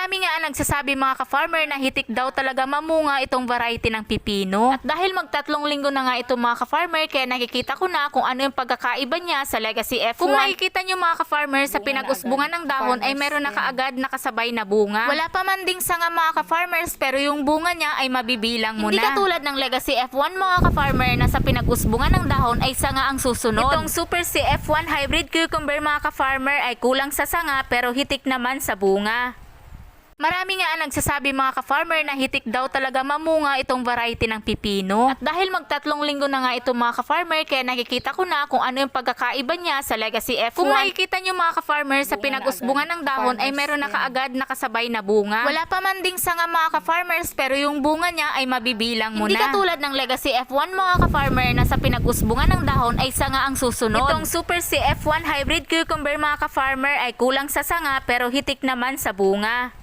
Marami nga ang nagsasabi mga ka-farmer na hitik daw talaga mamunga itong variety ng pipino. At dahil magtatlong linggo na nga ito mga ka-farmer, kaya nakikita ko na kung ano yung pagkakaiba niya sa Legacy F1. Kung makikita nyo mga ka-farmer, sa pinag-usbungan ng dahon ay meron na kaagad nakasabay na bunga. Wala pa man ding sanga mga ka-farmers, pero yung bunga niya ay mabibilang mo na. Hindi katulad ng Legacy F1 mga ka-farmer na sa pinag-usbungan ng dahon ay sanga ang susunod. Itong Super C F1 Hybrid Cucumber mga ka-farmer ay kulang sa sanga pero hitik naman sa bunga. Marami nga ang nagsasabi mga ka-farmer na hitik daw talaga mamunga itong variety ng pipino. At dahil magtatlong linggo na nga ito mga ka-farmer, kaya nakikita ko na kung ano yung pagkakaiba niya sa Legacy F1. Kung makikita nyo mga ka-farmer, sa pinag-usbungan ng dahon ay meron na kaagad nakasabay na bunga. Wala pa man ding sanga mga ka-farmers, pero yung bunga niya ay mabibilang mo na. Hindi katulad ng Legacy F1 mga ka-farmer na sa pinag-usbungan ng dahon ay sanga ang susunod. Itong Super C F1 Hybrid Cucumber mga ka-farmer ay kulang sa sanga pero hitik naman sa bunga.